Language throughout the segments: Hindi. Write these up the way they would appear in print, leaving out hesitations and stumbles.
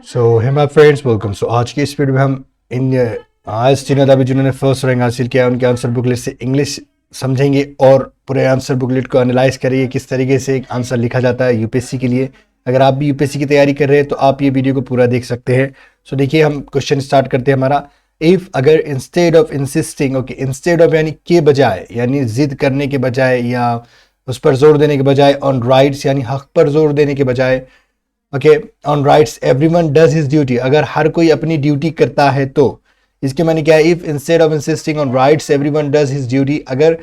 So hey my friends welcome. So आज की इस वीडियो में हम इन आज जिन्होंने अभी जिन्होंने फर्स्ट रैंक हासिल किया उनके आंसर बुकलेट से इंग्लिश समझेंगे और पूरे आंसर बुकलेट को एनालाइज करेंगे किस तरीके से एक आंसर लिखा जाता है यूपीएससी के लिए। अगर आप भी यूपीएससी की तैयारी कर रहे हैं तो आप ये वीडियो को पूरा देख सकते हैं। सो देखिए हम क्वेश्चन स्टार्ट करते हैं हमारा। इफ अगर instead of insisting, okay instead of यानी के बजाय, यानी जिद करने के बजाय या उस पर जोर देने के बजाय, ऑन राइट्स यानी हक पर जोर देने के बजाय, okay on rights everyone does his duty, अगर हर कोई अपनी ड्यूटी करता है तो इसके माने क्या है। If instead of insisting on rights everyone does his duty, अगर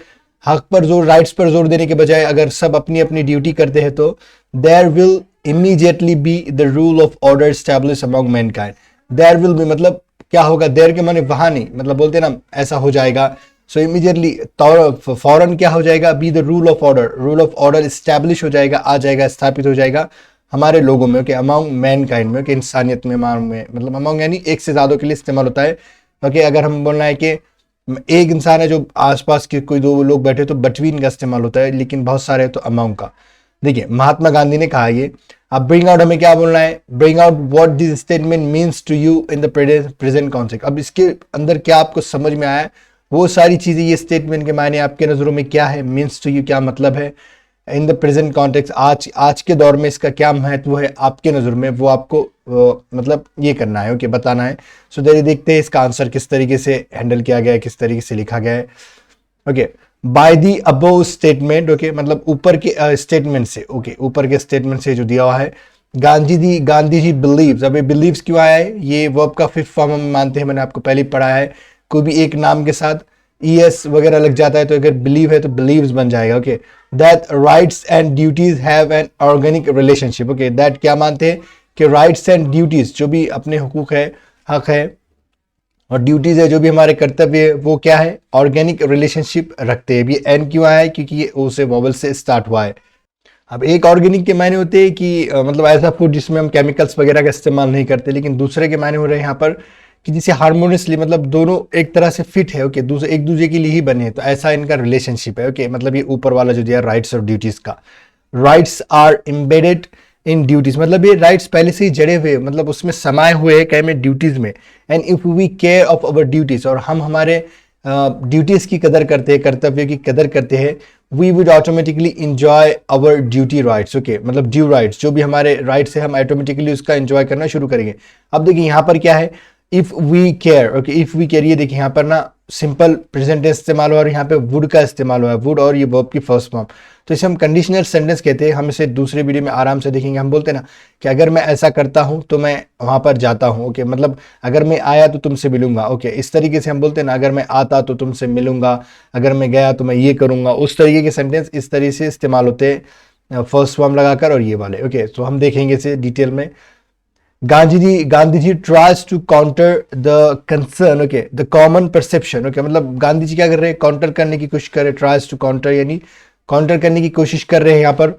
हक पर जोर, राइट्स पर जोर देने के बजाय अगर सब अपनी अपनी ड्यूटी करते हैं तो there will immediately be the rule of order establish among mankind. There will be मतलब क्या होगा, देयर के माने वहां नहीं, मतलब बोलते ना ऐसा हो जाएगा। सो इमीडिएटली फौरन क्या हो जाएगा, B the rule of order, rule of order establish हो जाएगा, आ जाएगा, स्थापित हो जाएगा हमारे लोगों में, ओके अमंग मैनकाइंड में, ओके इंसानियत में, मतलब अमंग यानी एक से ज्यादा के लिए इस्तेमाल होता है। ओके अगर हम बोलना है कि एक इंसान है जो आसपास के कोई दो लोग बैठे तो बिटवीन का इस्तेमाल होता है, लेकिन बहुत सारे तो अमंग का। देखिए महात्मा गांधी ने कहा ये। अब ब्रिंग आउट हमें क्या बोलना है, bring out what this statement means to you in the present context. अब इसके अंदर क्या आपको समझ में आया, वो सारी चीजें, ये स्टेटमेंट के मायने आपके नजरों में क्या है, मीन्स टू यू क्या मतलब है, इन द प्रेजेंट कॉन्टेक्स्ट आज के दौर में इसका क्या महत्व है आपके नजर में, वो आपको मतलब ये करना है, ओके बताना है। सो देखते हैं इसका आंसर किस तरीके से हैंडल किया गया है, किस तरीके से लिखा गया है। Okay by the above statement, okay मतलब ऊपर के स्टेटमेंट से, ओके ऊपर के स्टेटमेंट से जो दिया हुआ है, गांधी जी बिलीव्स। अब ये बिलीव्स क्यों आया है, ये वर्ब का फिफ्थ फॉर्म हम मानते हैं, मैंने आपको पहले ही पढ़ा है। कोई भी एक नाम के साथ ES वगैरह लग जाता है तो अगर बिलीव है तो बिलीव्स बन जाएगा। Okay that rights and duties have an organic relationship. Okay that क्या मानते हैं कि राइट्स एंड ड्यूटीज, जो भी अपने हुकूक है, हक है, और ड्यूटीज है, जो भी हमारे कर्तव्य है, वो क्या है, ऑर्गेनिक रिलेशनशिप रखते हैं। ये एन क्यों आया है, क्योंकि ये ओ से वॉवल से स्टार्ट हुआ है। अब एक ऑर्गेनिक के मायने होते हैं कि मतलब ऐसा फूड जिसमें हम केमिकल्स वगैरह का इस्तेमाल नहीं करते, लेकिन दूसरे के मायने हो रहे हैं यहाँ पर कि जिसे हार्मोनियसली, मतलब दोनों एक तरह से फिट है, ओके दूसरे एक दूसरे के लिए ही बने, तो ऐसा इनका रिलेशनशिप है। ओके मतलब ये ऊपर वाला जो दिया राइट्स और ड्यूटीज का, rights are embedded in duties, मतलब ये राइट्स पहले से ही जड़े हुए, मतलब उसमें समाये हुए हैं, क्या में ड्यूटीज में। And if we care of our duties, और हम हमारे ड्यूटीज की कदर करते हैं, कर्तव्य की कदर करते हैं, we would automatically enjoy our duty rights. Okay मतलब ड्यू राइट्स, जो भी हमारे राइट्स है हम ऑटोमेटिकली उसका एंजॉय करना शुरू करेंगे। अब देखिए यहाँ पर क्या है, if we care, okay if we care, ये देखिए यहाँ पर ना सिंपल प्रेजेंट टेंस इस्तेमाल हुआ और यहाँ पे वुड का इस्तेमाल हुआ है, वुड और ये वर्ब की फर्स्ट फॉर्म, तो इसे हम कंडीशनल सेंटेंस कहते हैं। हम इसे दूसरे वीडियो में आराम से देखेंगे। हम बोलते हैं ना कि अगर मैं ऐसा करता हूं तो मैं वहां पर जाता हूं, ओके मतलब अगर मैं आया तो तुमसे मिलूंगा, ओके इस तरीके से हम बोलते हैं ना, अगर मैं आता तो तुमसे मिलूंगा, अगर मैं गया तो मैं ये करूंगा, उस तरीके के सेंटेंस इस तरीके से इस्तेमाल होते हैं फर्स्ट फॉर्म लगाकर और ये वाले। ओके तो हम देखेंगे इसे डिटेल में। Gandhi ji tries to counter the concern, okay the common perception. Okay मतलब गांधी जी क्या कर रहे हैं, काउंटर करने की कोशिश कर रहे हैं, ट्राइज टू काउंटर यानी काउंटर करने की कोशिश कर रहे हैं यहाँ पर,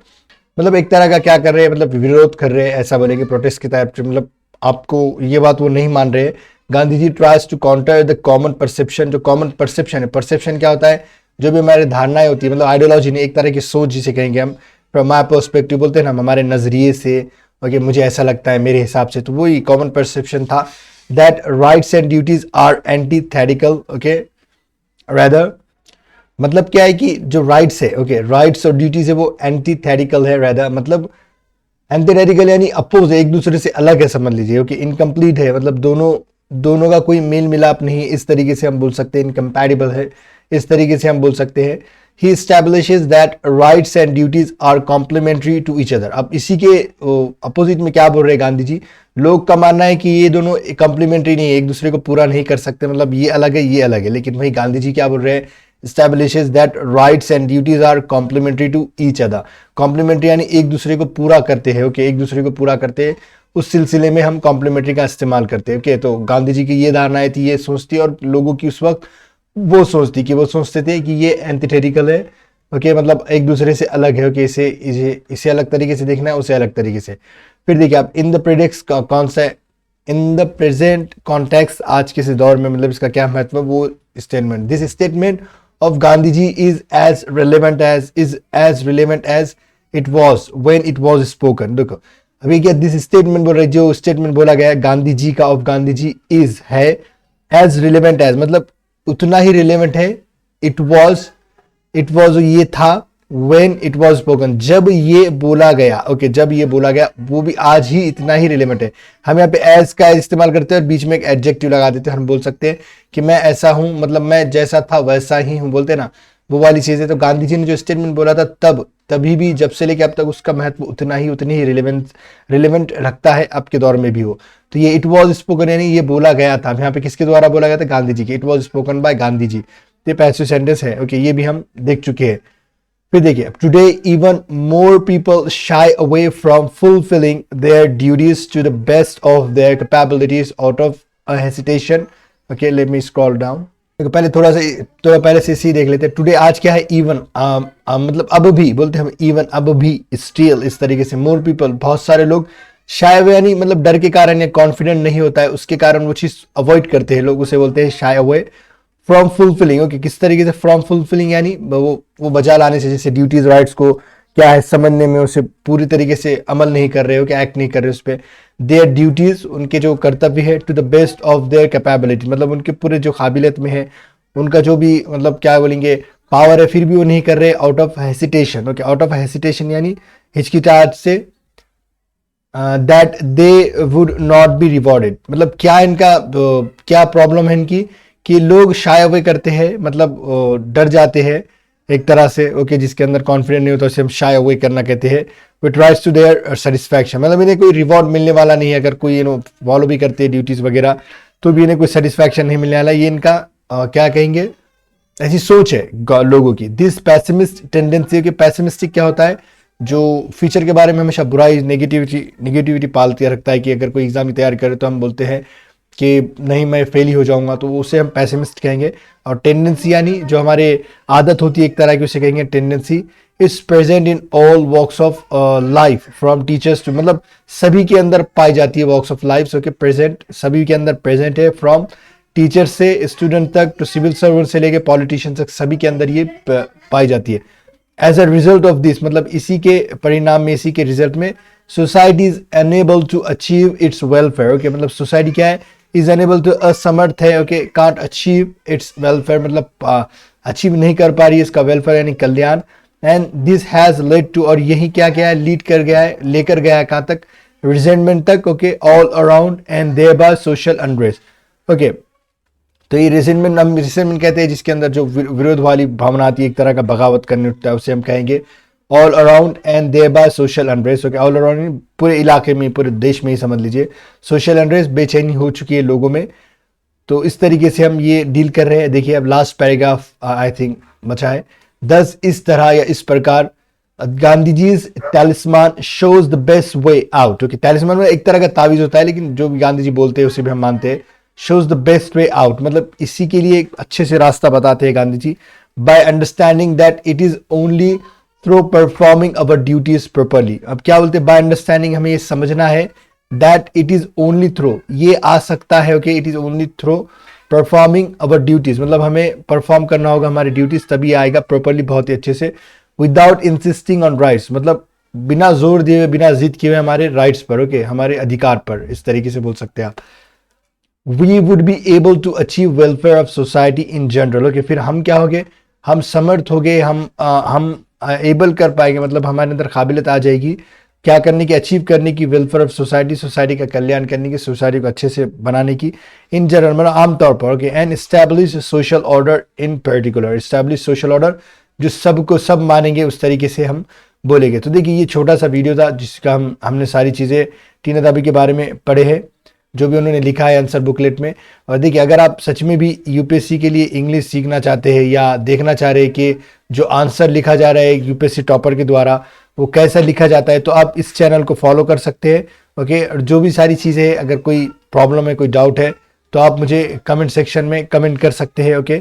मतलब एक तरह का क्या कर रहे हैं, मतलब विरोध कर रहे हैं, ऐसा बोलेंगे प्रोटेस्ट की टाइप, मतलब आपको ये बात वो नहीं मान रहे हैं। Gandhi ji tries to counter the common perception, जो कॉमन परसेप्शन है, परसेप्शन क्या होता है, जो भी हमारी धारणाएं होती है, मतलब आइडियोलॉजी नहीं, एक तरह की सोच जिसे कहेंगे हम, फ्रॉम माय पर्सपेक्टिव बोलते हैं ना, हमारे नजरिए से, ओके मुझे ऐसा लगता है मेरे हिसाब से, तो वही कॉमन परसेप्शन था। That rights and duties are antithetical, okay rather मतलब क्या है कि जो राइट्स है, ओके राइट्स और ड्यूटीज है वो एंटीथेटिकल है, रेदर मतलब एंटीथेटिकल यानी अपोज है, एक दूसरे से अलग है, समझ लीजिए। ओके इनकम्प्लीट है, मतलब दोनों का कोई मेल मिलाप नहीं, इस तरीके से हम बोल सकते हैं। इनकम्पैटिबल है, इस तरीके से हम बोल सकते हैं। He establishes that rights and duties are complementary to each other। अब इसी के अपोजिट में क्या बोल रहे हैं गांधी जी, लोग का मानना है कि ये दोनों कॉम्प्लीमेंट्री नहीं है, एक दूसरे को पूरा नहीं कर सकते, मतलब ये अलग है ये अलग है, लेकिन वही गांधी जी क्या बोल रहे हैं, establishes that rights and duties are complementary to each other। Complementary यानी एक दूसरे को पूरा करते हैं, ओके एक दूसरे को पूरा करते हैं, उस सिलसिले में हम कॉम्प्लीमेंट्री का इस्तेमाल करते हैं। ओके तो गांधी जी की ये धारणाएं थी, ये सोचती, और लोगों की उस वक्त वो सोचते थे कि ये एंटीथेटिकल है, ओके मतलब एक दूसरे से अलग है, ओके इसे अलग तरीके से देखना है, उसे अलग तरीके से। फिर देखिए आप इन द प्रेडिक्स कौन सा है, इन द प्रेजेंट कॉन्टेक्स्ट, आज के इस दौर में, मतलब इसका क्या महत्व है, वो statement, this statement of Gandhi ji is as relevant as it was when it was spoken. देखो अभी क्या दिस स्टेटमेंट बोल रहे, जो स्टेटमेंट बोला गया है गांधी जी का ऑफ गांधी जी इज है एज रिलेवेंट एज, मतलब उतना ही रिलेवेंट है, इट वॉज ये था, when it was spoken, जब ये बोला गया, ओके जब ये बोला गया, वो भी आज ही इतना ही रिलेवेंट है। हम यहाँ पे एज का इस्तेमाल करते हैं और बीच में एक एडजेक्टिव लगा देते हैं, हम बोल सकते हैं कि मैं ऐसा हूं, मतलब मैं जैसा था वैसा ही हूं, बोलते हैं ना, वो वाली चीज है। तो गांधी जी ने जो स्टेटमेंट बोला था तभी भी, जब से लेके अब तक उसका महत्व उतनी ही रिलेवेंट रखता है, अब के दौर में भी हो। तो ये इट वॉज स्पोकन यानी ये बोला गया था, यहाँ पे किसके द्वारा बोला गया था, गांधी जी के, it was spoken by Gandhi ji. ये पैसिव सेंटेंस है, ओके ये भी हम देख चुके हैं। फिर देखिए, today even more people shy away from fulfilling their duties to the best of their capabilities out of a hesitation. Okay let me scroll down. तो पहले थोड़ा पहले से इसी देख लेते हैं। टुडे आज क्या है, इवन मतलब अब भी बोलते हैं हम, इवन अब भी, स्टिल इस तरीके से, मोर पीपल बहुत सारे लोग, शाय अवे यानी मतलब डर के कारण या कॉन्फिडेंट नहीं होता है उसके कारण वो चीज अवॉइड करते हैं लोग, उसे बोलते हैं शाय अवे फ्रॉम फुलफिलिंग। ओके किस तरीके से फ्रॉम फुलफिलिंग यानी वो बजा लाने से, जैसे ड्यूटीज राइट्स को क्या है समझने में, उसे पूरी तरीके से अमल नहीं कर रहे हो, क्या एक्ट नहीं कर रहे हो उस पर। देयर ड्यूटीज उनके जो कर्तव्य है, to the best of their capability, मतलब उनके पूरे जो काबिलियत में है, उनका जो भी मतलब क्या बोलेंगे पावर है, फिर भी वो नहीं कर रहे out of hesitation. Okay out of hesitation यानी हिचकिचाहट से, that they would not be rewarded, मतलब क्या इनका क्या प्रॉब्लम है इनकी कि लोग शाय अवे करते हैं, मतलब डर जाते हैं एक तरह से, ओके जिसके अंदर कॉन्फिडेंट नहीं होता उसे हम शाय अवे करना कहते हैं। With rights to their satisfaction, मतलब इन्हें कोई रिवॉर्ड मिलने वाला नहीं है, अगर कोई फॉलो भी करते हैं ड्यूटीज वगैरह तो भी इन्हें कोई सेटिस्फैक्शन नहीं मिलने वाला, ये इनका क्या कहेंगे ऐसी सोच है लोगों की। दिस पैसिमिस्ट टेंडेंसी, कि पैसिमिस्टिक क्या होता है, जो फ्यूचर के बारे में हमेशा बुराई नेगेटिविटी पालती रखता है, कि अगर कोई एग्जाम की तैयारी करे तो हम बोलते हैं कि नहीं मैं फेल ही हो जाऊंगा, तो उसे हम पैसिमिस्ट कहेंगे। और टेंडेंसी यानी जो हमारे आदत होती है एक तरह की, उसे कहेंगे tendency. Is present in all walks of life from teachers to, मतलब सभी के अंदर पाई जाती है walks of life, okay present सभी के अंदर प्रेजेंट है, फ्रॉम टीचर से स्टूडेंट तक, टू सिविल सर्वेंट से लेके पॉलिटिशियन तक, सभी के अंदर ये पाई जाती है। As a result of this, मतलब इसी के परिणाम में, इसी के रिजल्ट में, society is unable to achieve its welfare. Okay मतलब सोसाइटी क्या है, इज अनेबल टू, असमर्थ है, okay can't achieve its welfare, मतलब अचीव नहीं कर पा रही है इसका वेलफेयर यानी कल्याण। And this has led to, और यही क्या क्या है, लीड कर गया है, लेकर गया है कहाँ तक, रिजेंटमेंट तक, okay all around, and thereby social unrest. Okay तो ये रिजेंटमेंट हम रिजेंटमेंट कहते हैं, जिसके अंदर जो विरोध वाली भावना आती है, एक तरह का बगावत करने उठता है, उसे हम कहेंगे all around, and thereby social unrest. Okay all around पूरे इलाके में, पूरे देश में ही समझ लीजिए, सोशल अनरेस्ट बेचैनी हो चुकी है लोगों में। तो इस तरीके से हम ये डील कर रहे हैं। देखिए अब लास्ट पैराग्राफ आई थिंक बचा है। दस इस तरह या इस प्रकार Gandhi ji talisman shows the best way out. Okay talisman में एक तरह का तावीज होता है, लेकिन जो भी गांधी जी बोलते हैं उसे भी हम मानते हैं। Shows the best way out मतलब इसी के लिए एक अच्छे से रास्ता बताते हैं Gandhi ji. By understanding that it is only through performing our duties properly. अब क्या बोलते हैं, बाय अंडरस्टैंडिंग हमें ये समझना है that it is only through, ये आ सकता है, okay it is only through performing our duties, मतलब हमें परफॉर्म करना होगा हमारी ड्यूटीज, तभी आएगा प्रॉपरली, बहुत ही अच्छे से। विदाउट इंसिस्टिंग ऑन राइट्स मतलब बिना जोर दिए हुए, बिना जिद किए हुए हमारे राइट्स पर, ओके हमारे अधिकार पर, इस तरीके से बोल सकते हैं आप। We would be able to achieve welfare of society in general. Okay फिर हम क्या हो गए, हम समर्थ हो गए, हम एबल कर पाएंगे, मतलब हमारे अंदर काबिलियत आ जाएगी क्या करने की, अचीव करने की, वेलफेयर ऑफ सोसाइटी, सोसाइटी का कल्याण करने की, सोसाइटी को अच्छे से बनाने की, इन जनरल मतलब आमतौर पर। Okay and establish social order in particular, establish social order जो सबको सब मानेंगे, उस तरीके से हम बोलेंगे। तो देखिए ये छोटा सा वीडियो था जिसका हमने सारी चीज़ें टीना दाबी के बारे में पढ़े हैं, जो भी उन्होंने लिखा है आंसर बुकलेट में। और देखिए अगर आप सच में भी यूपीएससी के लिए इंग्लिश सीखना चाहते हैं या देखना चाह रहे हैं कि जो आंसर लिखा जा रहा है यूपीएससी टॉपर के द्वारा वो कैसा लिखा जाता है, तो आप इस चैनल को फॉलो कर सकते हैं। ओके और जो भी सारी चीज़ें हैं, अगर कोई प्रॉब्लम है, कोई डाउट है, तो आप मुझे कमेंट सेक्शन में कमेंट कर सकते हैं। ओके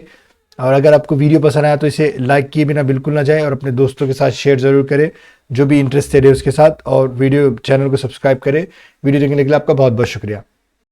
और अगर आपको वीडियो पसंद आया तो इसे लाइक किए बिना बिल्कुल ना जाए और अपने दोस्तों के साथ शेयर ज़रूर करें जो भी इंटरेस्टेड है उसके साथ, और वीडियो चैनल को सब्सक्राइब करें। वीडियो देखने के लिए आपका बहुत बहुत शुक्रिया।